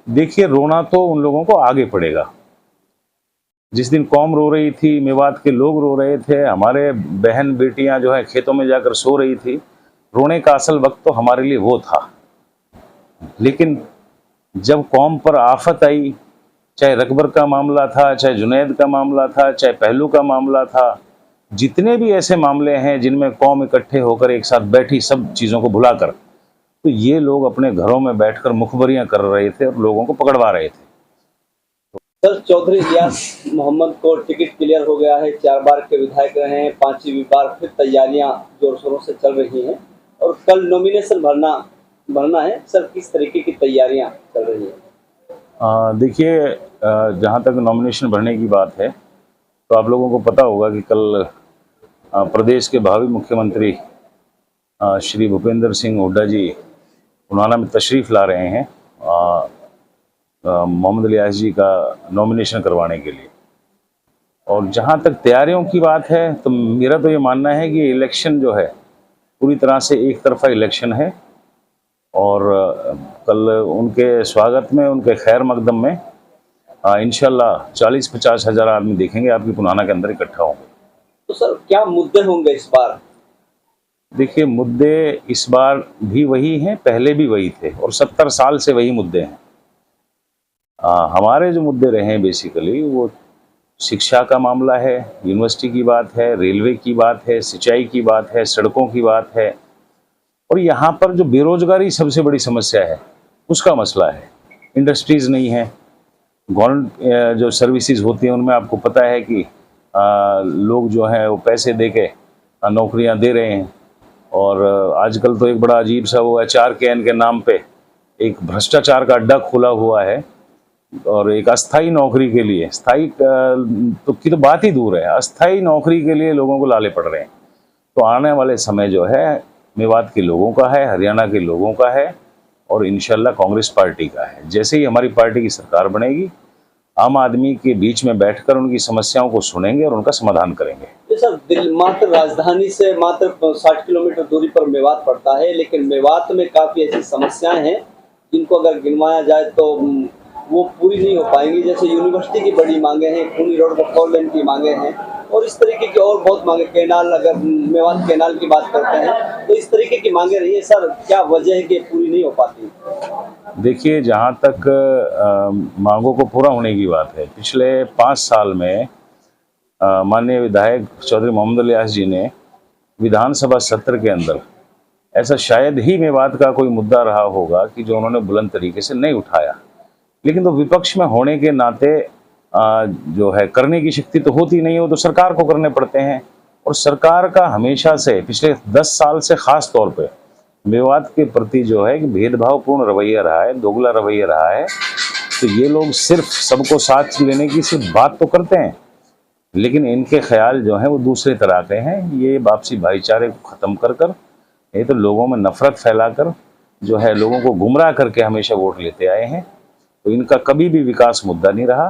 देखिए, रोना तो उन लोगों को आगे पड़ेगा। जिस दिन कौम रो रही थी, मेवात के लोग रो रहे थे, हमारे बहन बेटियां जो है खेतों में जाकर सो रही थी, रोने का असल वक्त तो हमारे लिए वो था। लेकिन जब कौम पर आफत आई, चाहे रकबर का मामला था, चाहे जुनैद का मामला था, चाहे पहलू का मामला था, जितने भी ऐसे मामले हैं जिनमें कौम इकट्ठे होकर एक साथ बैठी सब चीज़ों को भुलाकर, तो ये लोग अपने घरों में बैठकर मुखबरियां कर रहे थे और लोगों को पकड़वा रहे थे। सर, चौधरी इलियास मोहम्मद को टिकट क्लियर हो गया है। 4 बार के विधायक रहे हैं, 5वीं बार फिर तैयारियां जोर शोरों से चल रही हैं और कल नॉमिनेशन भरना है। सर, किस तरीके की तैयारियां चल रही हैं? देखिए, जहाँ तक नॉमिनेशन भरने की बात है, तो आप लोगों को पता होगा कि कल प्रदेश के भावी मुख्यमंत्री श्री भूपेंद्र सिंह हुड्डा जी पुनाना में तशरीफ़ ला रहे हैं मोहम्मद इलियास जी का नॉमिनेशन करवाने के लिए। और जहाँ तक तैयारियों की बात है, तो मेरा तो ये मानना है कि इलेक्शन जो है पूरी तरह से एक तरफा इलेक्शन है और कल उनके स्वागत में, उनके खैर मकदम में इंशाल्लाह 40-50 हज़ार आदमी देखेंगे आपकी पुनाना के अंदर इकट्ठा होंगे। तो सर, क्या मुद्दे होंगे इस बार? देखिए, मुद्दे इस बार भी वही हैं, पहले भी वही थे और 70 साल से वही मुद्दे हैं। हमारे जो मुद्दे रहे हैं बेसिकली वो शिक्षा का मामला है, यूनिवर्सिटी की बात है, रेलवे की बात है, सिंचाई की बात है, सड़कों की बात है और यहाँ पर जो बेरोजगारी सबसे बड़ी समस्या है उसका मसला है। इंडस्ट्रीज़ नहीं है, गवर्नमेंट जो सर्विसेज होती हैं उनमें आपको पता है कि लोग जो हैं वो पैसे दे के नौकरियाँ दे रहे हैं और आजकल तो एक बड़ा अजीब सा वो HRKN के नाम पे एक भ्रष्टाचार का अड्डा खुला हुआ है और एक अस्थाई नौकरी के लिए, स्थायी तो बात ही दूर है, अस्थाई नौकरी के लिए लोगों को लाले पड़ रहे हैं। तो आने वाले समय जो है मेवात के लोगों का है, हरियाणा के लोगों का है और इंशाल्लाह कांग्रेस पार्टी का है। जैसे ही हमारी पार्टी की सरकार बनेगी, आम आदमी के बीच में बैठकर उनकी समस्याओं को सुनेंगे और उनका समाधान करेंगे। सर, मात्र राजधानी से मात्र 60 किलोमीटर दूरी पर मेवात पड़ता है, लेकिन मेवात में काफ़ी ऐसी समस्याएं हैं जिनको अगर गिनवाया जाए तो वो पूरी नहीं हो पाएंगी। जैसे यूनिवर्सिटी की बड़ी मांगे हैं, खूनी रोड पर 4 लेन की मांगे हैं और इस तरीके की और बहुत मांगे, कैनाल, अगर मेवात कैनाल की बात करते हैं तो इस तरीके की मांगे रही है। सर, क्या वजह है कि पूरी नहीं हो पाती? देखिए, जहाँ तक मांगों को पूरा होने की बात है, पिछले 5 साल में माननीय विधायक चौधरी मोहम्मद इलियास जी ने विधानसभा सत्र के अंदर ऐसा शायद ही मेवात का कोई मुद्दा रहा होगा कि जो उन्होंने बुलंद तरीके से नहीं उठाया। लेकिन तो विपक्ष में होने के नाते जो है करने की शक्ति तो होती नहीं, वो तो सरकार को करने पड़ते हैं और सरकार का हमेशा से पिछले 10 साल से ख़ास तौर पे मेवात के प्रति जो है कि भेदभावपूर्ण रवैया रहा है, दोगला रवैया रहा है। तो ये लोग सिर्फ सबको साथ लेने की सिर्फ बात तो करते हैं, लेकिन इनके ख्याल जो हैं वो दूसरे तरह के हैं। ये आपसी भाईचारे को ख़त्म कर ये तो लोगों में नफ़रत फैलाकर जो है लोगों को गुमराह करके हमेशा वोट लेते आए हैं। तो इनका कभी भी विकास मुद्दा नहीं रहा।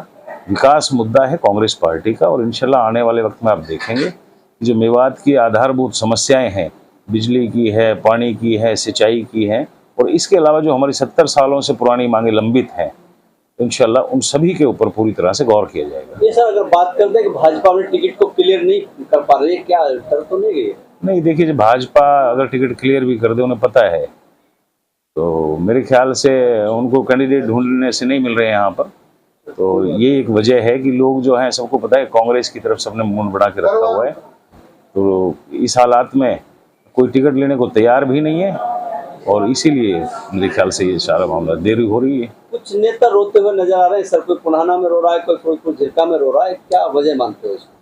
विकास मुद्दा है कांग्रेस पार्टी का और इंशाल्लाह आने वाले वक्त में आप देखेंगे कि जो मेवात की आधारभूत समस्याएं हैं, बिजली की है, पानी की है, सिंचाई की है और इसके अलावा जो हमारी 70 सालों से पुरानी मांगे लंबित हैं, इंशाल्लाह उन सभी के ऊपर पूरी तरह से गौर किया जाएगा। ये सर, अगर बात करते हैं कि भाजपा में टिकट को क्लियर नहीं कर पा रही है, क्या डर तो नहीं गई? नहीं, देखिए, जब भाजपा अगर टिकट क्लियर भी कर दे, उन्हें पता है, तो मेरे ख्याल से उनको कैंडिडेट ढूंढने से नहीं मिल रहे हैं यहाँ पर। तो ये एक वजह है कि लोग जो हैं, सबको पता है कांग्रेस की तरफ सबने मुंह बढ़ा के रखा हुआ है। तो इस हालात में कोई टिकट लेने को तैयार भी नहीं है और इसीलिए मेरे ख्याल से ये सारा मामला देरी हो रही है। कुछ नेता रोते हुए नजर आ रहे हैं सर, कोई पुनाना में रो रहा है, कोई झिरका में रो रहा है, क्या वजह मानते हो इसको?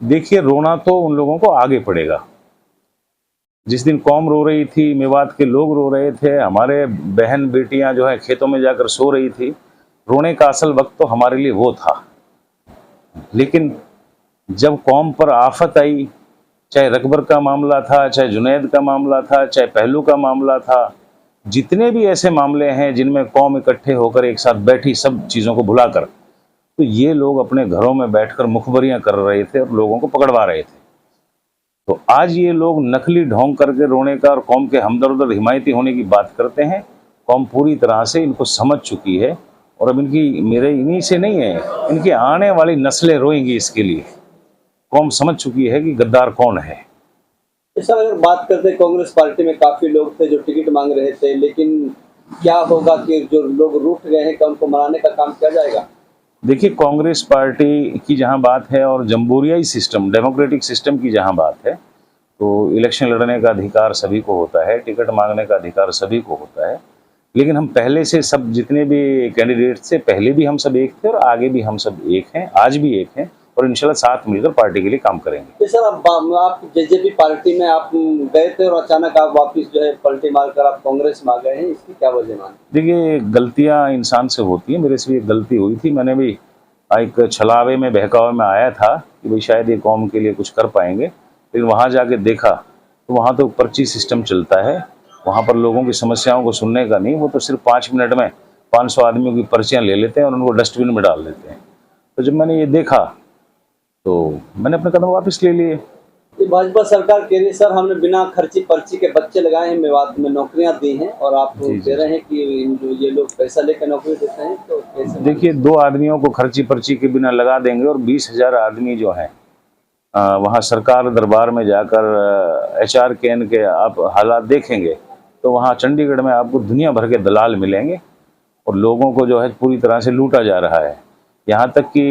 देखिए, रोना तो उन लोगों को आगे पड़ेगा। जिस दिन कौम रो रही थी, मेवात के लोग रो रहे थे, हमारे बहन बेटियां जो है खेतों में जाकर सो रही थी, रोने का असल वक्त तो हमारे लिए वो था। लेकिन जब कौम पर आफत आई, चाहे रकबर का मामला था, चाहे जुनैद का मामला था, चाहे पहलू का मामला था, जितने भी ऐसे मामले हैं जिनमें कौम इकट्ठे होकर एक साथ बैठी सब चीज़ों को भुलाकर, तो ये लोग अपने घरों में बैठकर मुखबरियां कर रहे थे और लोगों को पकड़वा रहे थे। तो आज ये लोग नकली ढोंग करके रोने का और कौम के हमदर्द और हिमायती होने की बात करते हैं। कौम पूरी तरह से इनको समझ चुकी है और अब इनकी मेरे इन्हीं से नहीं है, इनकी आने वाली नस्लें रोएंगी इसके लिए। कौम समझ चुकी है कि गद्दार कौन है। सर अगर बात करते हैं कांग्रेस पार्टी में काफी लोग थे जो टिकट मांग रहे थे, लेकिन क्या होगा कि जो लोग रूठ गए हैं, क्या उनको मनाने का काम किया जाएगा? देखिए, कांग्रेस पार्टी की जहां बात है और जम्हूरियाई सिस्टम, डेमोक्रेटिक सिस्टम की जहां बात है, तो इलेक्शन लड़ने का अधिकार सभी को होता है, टिकट मांगने का अधिकार सभी को होता है। लेकिन हम पहले से सब जितने भी कैंडिडेट थे, पहले भी हम सब एक थे और आगे भी हम सब एक हैं, आज भी एक हैं और इंशाल्लाह साथ मिलकर पार्टी के लिए काम करेंगे। तो सर आप जेजेपी पार्टी में आप गए थे और अचानक आप वापस जो है पलटी मारकर आप कांग्रेस में आ गए हैं, इसकी क्या वजह मानते? देखिए, गलतियां इंसान से होती हैं, मेरे से भी एक गलती हुई थी। मैंने भी एक छलावे में, बहकावे में आया था कि भाई शायद ये कौम के लिए कुछ कर पाएंगे, लेकिन वहाँ जाके देखा तो वहाँ तो पर्ची सिस्टम चलता है। वहाँ पर लोगों की समस्याओं को सुनने का नहीं, वो तो सिर्फ 5 मिनट में 500 आदमियों की पर्चियाँ ले लेते हैं और उनको डस्टबिन में डाल देते हैं। तो जब मैंने ये देखा तो मैंने अपने कदम वापस ले लिए। ये भाजपा सरकार कह रही है सर हमने बिना खर्ची पर्ची के बच्चे लगाए हैं, मेवात में नौकरियां दी हैं और आप कह रहे हैं कि जो ये लोग पैसा लेकर नौकरी देते हैं, तो कैसे? देखिए, 2 आदमियों को खर्ची पर्ची के बिना लगा देंगे और 20,000 आदमी जो हैं वहाँ सरकार दरबार में जाकर HR कैन के आप हालात देखेंगे तो वहाँ चंडीगढ़ में आपको दुनिया भर के दलाल मिलेंगे और लोगों को जो है पूरी तरह से लूटा जा रहा है। यहाँ तक कि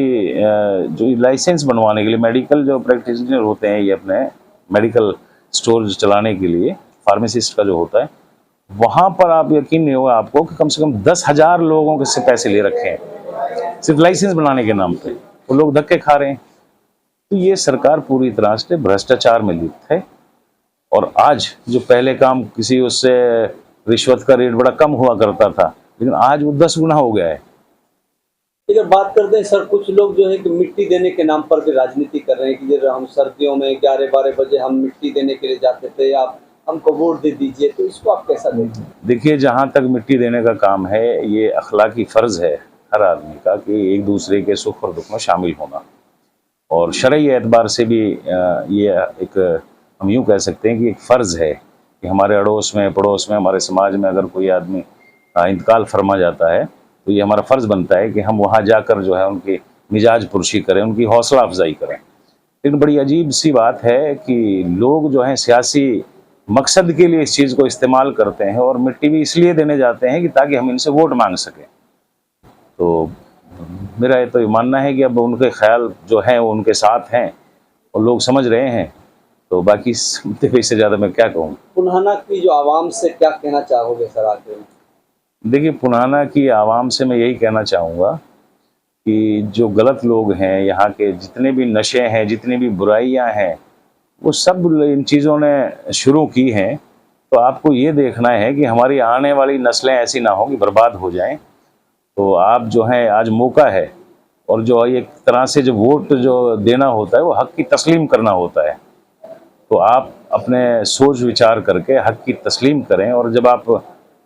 जो लाइसेंस बनवाने के लिए मेडिकल जो प्रैक्टिशनर होते हैं, ये अपने मेडिकल स्टोर चलाने के लिए फार्मासिस्ट का जो होता है, वहाँ पर आप यकीन नहीं होगा आपको कि कम से कम 10,000 लोगों से पैसे ले रखे हैं सिर्फ लाइसेंस बनाने के नाम पे। वो लोग धक्के खा रहे हैं। तो ये सरकार पूरी तरह से भ्रष्टाचार में लिप्त है और आज जो पहले काम किसी उससे रिश्वत का रेट बड़ा कम हुआ करता था, लेकिन आज वो 10 गुना हो गया है। अगर बात करते हैं सर, कुछ लोग जो है कि मिट्टी देने के नाम पर भी राजनीति कर रहे हैं कि जब हम सर्दियों में 11-12 बजे हम मिट्टी देने के लिए जाते थे, आप हमको वोट दे दीजिए, तो इसको आप कैसा देखते हैं? देखिए, जहाँ तक मिट्टी देने का काम है, ये अखलाकी फ़र्ज़ है हर आदमी का कि एक दूसरे के सुख और दुख में शामिल होना, और शरई एतबार से भी ये एक हम यूँ कह सकते हैं कि एक फ़र्ज़ है कि हमारे अड़ोस में, पड़ोस में, हमारे समाज में अगर कोई आदमी इंतकाल फरमा जाता है तो ये हमारा फ़र्ज़ बनता है कि हम वहाँ जाकर जो है उनकी मिजाज पुरशी करें, उनकी हौसला अफजाई करें। लेकिन बड़ी अजीब सी बात है कि लोग जो हैं सियासी मकसद के लिए इस चीज़ को इस्तेमाल करते हैं और मिट्टी भी इसलिए देने जाते हैं कि ताकि हम इनसे वोट मांग सकें। तो मेरा ये तो मानना है कि अब उनके ख्याल जो हैं वो उनके साथ हैं और लोग समझ रहे हैं, तो बाकी इससे ज़्यादा मैं क्या कहूँ। पुन्हाना की जो आवाम से क्या कहना चाहोगे सर आखिर में? देखिए, पुन्हाना की आवाम से मैं यही कहना चाहूँगा कि जो गलत लोग हैं, यहाँ के जितने भी नशे हैं, जितनी भी बुराइयाँ हैं, वो सब इन चीज़ों ने शुरू की हैं। तो आपको ये देखना है कि हमारी आने वाली नस्लें ऐसी ना हो कि बर्बाद हो जाएं। तो आप जो हैं, आज मौका है और जो एक तरह से जो वोट जो देना होता है वो हक़ की तस्लीम करना होता है। तो आप अपने सोच विचार करके हक़ की तस्लीम करें और जब आप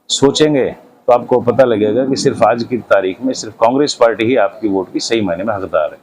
सोचेंगे तो आपको पता लगेगा कि सिर्फ आज की तारीख में सिर्फ कांग्रेस पार्टी ही आपकी वोट की सही मायने में हकदार है।